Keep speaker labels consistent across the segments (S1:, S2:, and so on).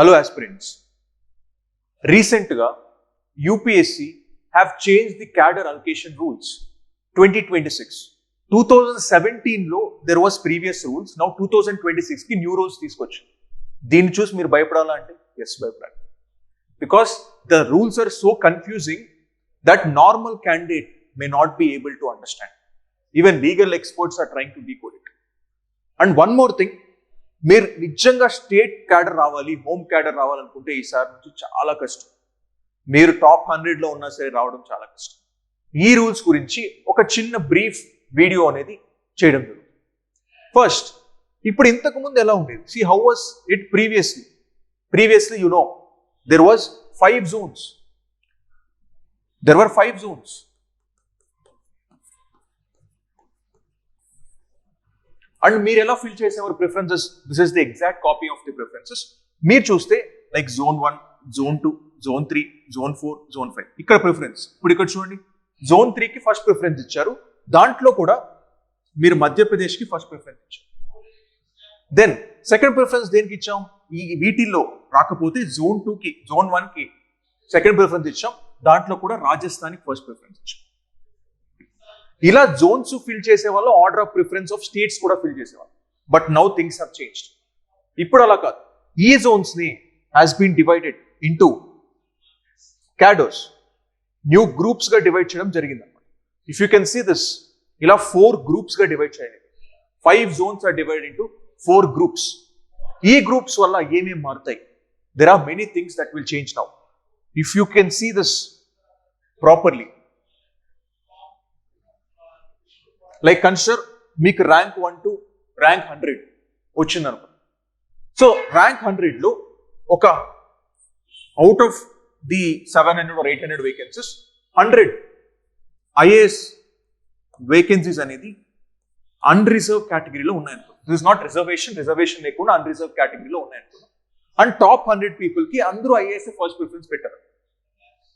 S1: Hello aspirants. Recently, UPSC have changed the cadre allocation rules. 2026. 2017 లో there was previous rules. Now 2026 కి new rules తీసుకొచ్చారు. దీన్ని చూసి మీరు భయపడాలా అంటే yes భయపడాలి. Because the rules are so confusing that normal candidate may not be able to understand. Even legal experts are trying to decode it. And one more thing, మీరు నిజంగా state cadre రావాలి, home cadre రావాలనుకుంటే ఈసారి నుంచి చాలా కష్టం. మీరు top 100లో ఉన్నా సరే రావడం చాలా కష్టం. ఈ రూల్స్ గురించి ఒక చిన్న బ్రీఫ్ వీడియో అనేది చేయడం జరుగుతుంది. ఫస్ట్, ఇప్పుడు ఇంతకు ముందు ఎలా ఉండేది? See how was it previously? Previously, you know, there was 5 zones. There were 5 zones. And మీరు ఎలా ఫిల్ చేసేవారు preferences? This is the exact copy of the preferences. మీరు చూస్తే like zone 1, zone 2, zone 3, zone 4, zone 5 ఇక్కడ preference. ఇప్పుడు ఇక్కడ చూడండి, zone 3కి ఫస్ట్ ప్రిఫరెన్స్ ఇచ్చారు. దాంట్లో కూడా మీరు మధ్యప్రదేశ్కి ఫస్ట్ ప్రిఫరెన్స్ ఇచ్చారు. దెన్ సెకండ్ ప్రిఫరెన్స్ దేనికి ఇచ్చాం? ఈ వీటిల్లో రాకపోతే జోన్ 2కి, జోన్ 1కి సెకండ్ ప్రిఫరెన్స్ ఇచ్చాం. దాంట్లో కూడా రాజస్థాన్కి ఫస్ట్ ప్రిఫరెన్స్ ఇచ్చాం. ఇలా జోన్స్ ఫిల్ చేసే వాళ్ళు order of preference of states కూడా ఫిల్ చేసేవాళ్ళు. But now things have changed. ఇప్పుడు అలా కాదు. ఈ జోన్స్ ని has been divided into cadres, new groups గా డివైడ్ చేయడం జరిగింది అనమాట. If you can see this, ఇలా 4 గ్రూప్స్ గా డివైడ్ చేయాలి. 5 zones are divide into 4 groups. ఈ గ్రూప్స్ వల్ల ఏమేమి మారుతాయి? There are many things that will change now. If you can see this properly, like consider మీకు ర్యాంక్ 1 to ర్యాంక్ 100 వచ్చింది అనుకో. సో ర్యాంక్ 100లో ఒక out of the 700 or 800 vacancies 100 IAS vacancies అనేది అన్రిజర్వ్ కేటగిరీలో ఉన్నాయనుకో. దిస్ ఇస్ నాట్ రిజర్వేషన్ లేకుండా unreserved కేటగిరీలో ఉన్నాయనుకో. అండ్ టాప్ 100 పీపుల్కి అందరూ ఐఏఎస్ ఫస్ట్ ప్రిఫరెన్స్ పెట్టారు.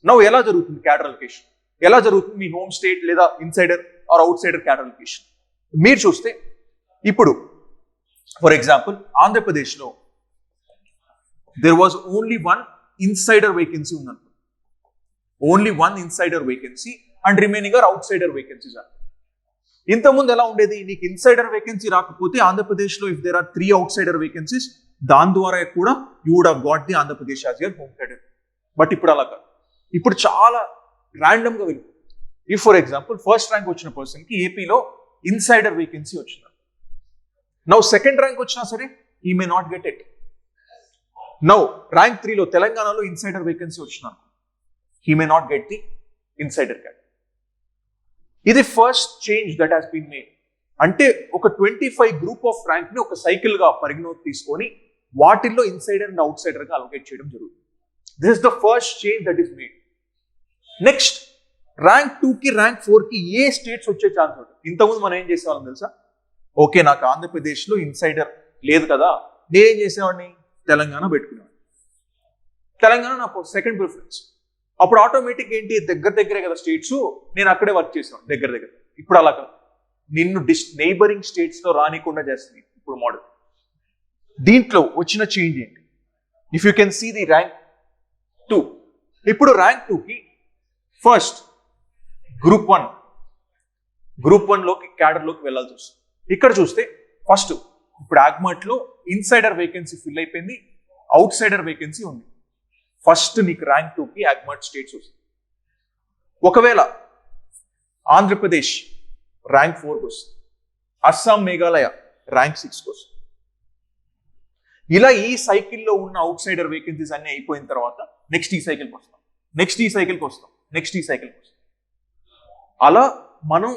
S1: నౌ ఎలా జరుగుతుంది క్యాడర్ అలొకేషన్? ఎలా జరుగుతుంది మీ హోమ్ స్టేట్ లేదా insider or outsider cadre allocation? మీరు చూస్తే ఇప్పుడు ఫర్ ఎగ్జాంపుల్ ఆంధ్రప్రదేశ్లో there was only 1 insider vacancy ఉందనుకో. Only 1 insider vacancy and remaining are outsider vacancies అని. ఇంతకుముందు ఎలా ఉండేది? నీకు ఇన్సైడర్ వేకెన్సీ రాకపోతే ఆంధ్రప్రదేశ్లో if there are 3 outsider vacancies, దాని ద్వారా కూడా you would have got the Andhra Pradesh as your home cadre. But ఇప్పుడు అలా కాదు. ఇప్పుడు చాలా ర్యాండమ్ గా వెళ్ళిపోతుంది. If for example first rank వచ్చిన పర్సన్ కి ఏపీలో ఇన్సైడర్ వేకెన్సీ వచ్చింది. నౌ సెకండ్ ర్యాంక్ వచ్చినా సరే he may not get it. Now rank 3లో తెలంగాణలో ఇన్సైడర్ వేకెన్సీ వచ్చిన he may not get the insider cadre. ఇది first change that has been made. అంటే ఒక 25 గ్రూప్ ఆఫ్ ర్యాంక్ ని ఒక సైకిల్ గా పరిగణలోకి తీసుకొని వాటిల్లో ఇన్సైడర్ అండ్ అవుట్ సైడర్ గా అలొకేట్ చేయడం జరుగుతుంది. This is the first change that is made. Next, rank 2కి ర్యాంక్ 4కి ఏ స్టేట్స్ వచ్చే ఛాన్స్ ఉంటుంది? ఇంతకుముందు మనం ఏం చేసేవాళ్ళం తెలుసా? ఓకే, నాకు ఆంధ్రప్రదేశ్లో ఇన్సైడర్ లేదు కదా, నేనేం చేసేవాడిని? తెలంగాణ పెట్టుకునేవాడిని. తెలంగాణ నాకు సెకండ్ ప్రిఫరెన్స్. అప్పుడు ఆటోమేటిక్ ఏంటి, దగ్గరే కదా స్టేట్స్, నేను అక్కడే వర్క్ చేసేవాడిని దగ్గర. ఇప్పుడు అలా కాదు, నిన్ను నైబరింగ్ స్టేట్స్లో రానికుండా చేస్తుంది ఇప్పుడు మోడల్. దీంట్లో వచ్చిన చేంజ్ ఏంటి? If you can see the rank 2, ఇప్పుడు ర్యాంక్ 2కి ఫస్ట్ గ్రూప్ 1లోకి క్యాడర్లోకి వెళ్ళాల్సి వస్తుంది. ఇక్కడ చూస్తే ఫస్ట్ ఇప్పుడు ఆగ్మాట్లో ఇన్సైడర్ వేకెన్సీ ఫిల్ అయిపోయింది, అవుట్ సైడర్ వేకెన్సీ ఉంది. ఫస్ట్ నీకు ర్యాంక్ 2కి ఆగ్మాట్ స్టేట్స్ వస్తుంది. ఒకవేళ ఆంధ్రప్రదేశ్ ర్యాంక్ 4కి వస్తుంది, అస్సాం మేఘాలయ ర్యాంక్ 6కి వస్తుంది. ఇలా ఈ సైకిల్లో ఉన్న అవుట్ సైడర్ వేకెన్సీస్ అన్ని అయిపోయిన తర్వాత నెక్స్ట్ ఈ సైకిల్కి వస్తాం, నెక్స్ట్ ఈ సైకిల్కి వస్తాం. అలా మనం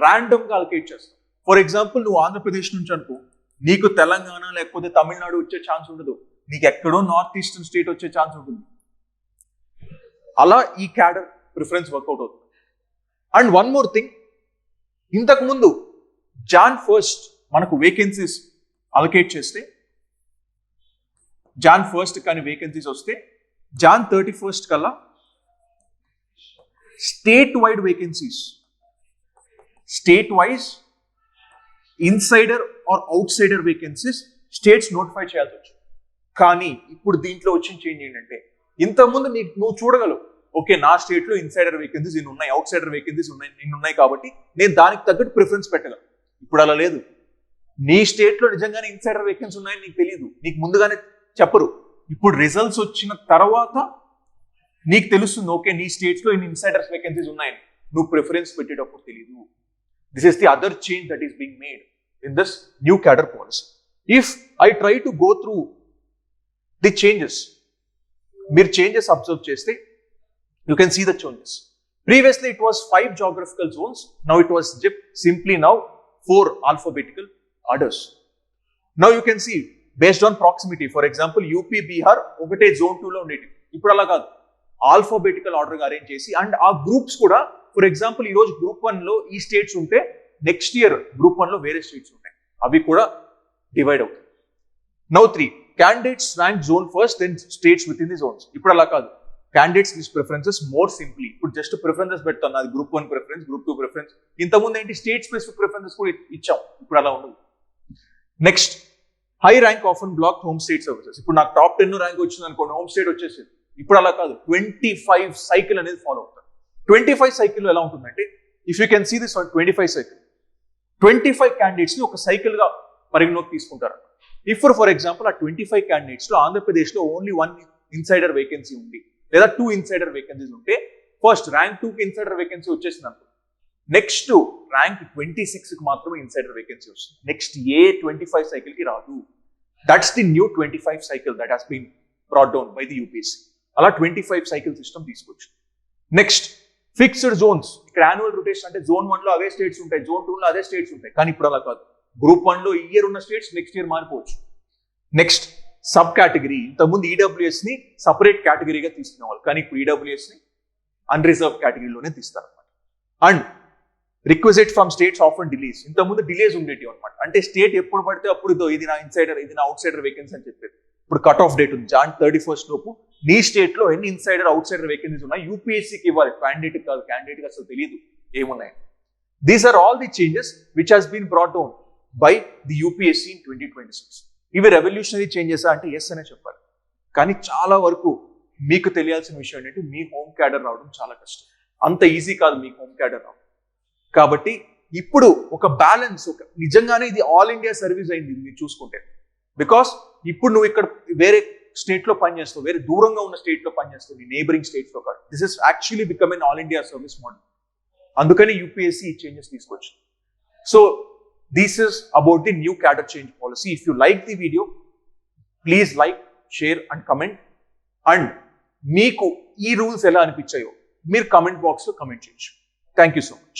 S1: ర్యాండమ్ గా అలొకేట్ చేస్తాం. ఫర్ ఎగ్జాంపుల్ నువ్వు ఆంధ్రప్రదేశ్ నుంచి అనుకో, నీకు తెలంగాణ లేకపోతే తమిళనాడు వచ్చే ఛాన్స్ ఉండదు, నీకు ఎక్కడో నార్త్ ఈస్టర్న్ స్టేట్ వచ్చే ఛాన్స్ ఉంటుంది. అలా ఈ క్యాడర్ ప్రిఫరెన్స్ వర్కౌట్ అవుతుంది. అండ్ వన్ మోర్ థింగ్, ఇంతకు ముందు Jan 1st మనకు వేకెన్సీస్ అలొకేట్ చేస్తే, Jan 1st కానీ వేకెన్సీస్ వస్తే Jan 31st కల్లా state wide vacancies, state wise insider or outsider vacancies states notify చేయాల్సి వచ్చింది. కానీ ఇప్పుడు దీంట్లో వచ్చిన చేంజ్ ఏంటంటే ఇంతకుముందు నువ్వు చూడగలవు, ఓకే నా స్టేట్ లో ఇన్సైడర్ వేకెన్సీస్ ఇన్ని ఉన్నాయి, అవుట్ సైడర్ వేకెన్సీస్ ఇన్ని ఉన్నాయి కాబట్టి నేను దానికి తగ్గట్టు ప్రిఫరెన్స్ పెట్టగలను. ఇప్పుడు అలా లేదు. నీ స్టేట్ లో నిజంగానే ఇన్సైడర్ వేకెన్సీ ఉన్నాయని నీకు తెలియదు, నీకు ముందుగానే చెప్పరు. ఇప్పుడు రిజల్ట్స్ వచ్చిన తర్వాత నీకు తెలుస్తుంది, ఓకే నీ స్టేట్స్ లో ఇన్ని ఇన్సైడర్స్ వేకెన్సీస్ ఉన్నాయని. నువ్వు ప్రిఫరెన్స్ పెట్టేటప్పుడు తెలియదు. This is the other change that is being made in this new cadre policy. If I try to go through the changes, మీరు చేంజెస్ అబ్జర్వ్ చేస్తే you can see the changes. Previously it was 5 geographical zones, now it was simply now 4 alphabetical orders. Now you can see based on proximity, for example UP Bihar ఒకటే zone 2 లో ఉండేది, ఇప్పుడు అలా కాదు, alphabetical order గా arrange చేసి, and ఆ groups కూడా ఫర్ ఎగ్జాంపుల్ ఈ రోజు గ్రూప్ 1 లో ఈ స్టేట్స్ ఉంటే నెక్స్ట్ ఇయర్ గ్రూప్ 1 లో వేరే స్టేట్స్ ఉంటాయి, అవి కూడా డివైడ్ అవుతాయి. Now 3 candidates rank zone first then states within the zones. ఇప్పుడు అలా కాదు, candidates list preferences more simply. ఇప్పుడు జస్ట్ ప్రిఫరెన్సెస్ పెడతాను, అది గ్రూప్ 1 ప్రిఫరెన్స్, గ్రూప్ 2 ప్రిఫరెన్స్. ఇంతకుముందు ఏంటి స్టేట్ స్పెసిఫిక్ ప్రిఫరెన్సెస్ కూడా ఇచ్చాం, ఇప్పుడు అలా ఉండదు. Next high rank of an block home state services. ఇప్పుడు నాకు టాప్ 10 ర్యాంక్ వచ్చింది అనుకోండి, హోమ్ స్టేట్ వచ్చేసింది. ఇప్పుడు అలా కాదు, 25 సైకిల్ అనేది ఫాలో అవుతారు. 25 సైకిల్ ఎలా ఉంటుందంటే, if you can see this 25 cycle, 25 candidates ని ఒక సైకిల్ గా పరిగణలోకి తీసుకుంటారు. ఇప్పుడు ఫర్ ఎగ్జాంపుల్ ఆ 25 క్యాండిడేట్స్ లో ఆంధ్రప్రదేశ్ లో ఓన్లీ 1 ఇన్సైడర్ వేకెన్సీ ఉంది, లేదా 2 ఇన్సైడర్ వేకెన్సీస్ ఉంటే, ఫస్ట్ ర్యాంక్ 2 కి ఇన్సైడర్ వేకెన్సీ వచ్చేసింది అనుకో, నెక్స్ట్ ర్యాంక్ 26 కి మాత్రమే ఇన్సైడర్ వేకెన్సీ వస్తుంది, నెక్స్ట్ ఏ 25 సైకిల్ కి రాదు. That's the new 25 cycle that has been brought down by the UPSC. అలా 25 సైకిల్ సిస్టమ్ తీసుకొచ్చు. Next fixed zones. ఇక్కడ యాన్యువల్ రొటేషన్ అంటే జోన్ 1 లో అవే స్టేట్స్ ఉంటాయి, జోన్ 2 లో అదే స్టేట్స్ ఉంటాయి, కానీ ఇప్పుడు అలా కాదు. గ్రూప్ 1 లో ఈ ఇయర్ ఉన్న స్టేట్స్ నెక్స్ట్ ఇయర్ మారిపోవచ్చు. Next subcategory. ఇంతకుముందు ఈడబ్ల్యూఎస్ ని సపరేట్ కేటగిరీగా తీసుకునేవాళ్ళు, కానీ ఇప్పుడు ఈడబ్ల్యూఎస్ ని అన్రిజర్వ్ కేటగిరీలోనే తీస్తారు అనమాట. And requisite from states of and delays. ఇంతకుముందు డిలేస్ ఉండేవి అనమాట, అంటే స్టేట్ ఎప్పుడు పడితే అప్పుడు ఇది నా ఇన్సైడర్, ఇది నా అవుట్ సైడర్ వేకెన్సీ అని చెప్పేది. ఇప్పుడు కట్ ఆఫ్ డేట్ ఉంది, జాన్ 31 లోపు నీ స్టేట్ లో ఎన్ని ఇన్సైడర్ అవుట్ సైడర్ వేకెన్సీస్ ఉన్నాయి యూపీఎస్సీకి ఇవ్వాలి, క్యాండిడేట్ కాదు, క్యాండిడేట్ అసలు తెలియదు ఏమున్నాయి. These are all the changes which has been brought down by the UPSC in 2026. ఇవి రెవల్యూషనరీ చేంజెస్ అంటే ఎస్ అనే చెప్పాలి, కానీ చాలా వరకు మీకు తెలియాల్సిన విషయం ఏంటంటే మీ హోమ్ క్యాడర్ రావడం చాలా కష్టం, అంత ఈజీ కాదు మీకు హోమ్ క్యాడర్ రావడం. కాబట్టి ఇప్పుడు ఒక బ్యాలెన్స్, ఒక నిజంగానే ఇది ఆల్ ఇండియా సర్వీస్ అయింది మీరు చూసుకుంటే. బికాస్ ఇప్పుడు నువ్వు ఇక్కడ వేరే స్టేట్ లో పనిచేస్తావు, వేరే దూరంగా ఉన్న స్టేట్ లో పనిచేస్తావు, నీ నేబరింగ్ స్టేట్స్ లో కాదు. This is actually become an all India service model. అందుకని యూపీఎస్సీ ఈ చేంజెస్ తీసుకొచ్చింది. So this is about the new cadre change policy. If you like the video, please like, share and comment. And meeku ee rules ela anipichayo meer comment box lo comment cheyochu. Thank you so much.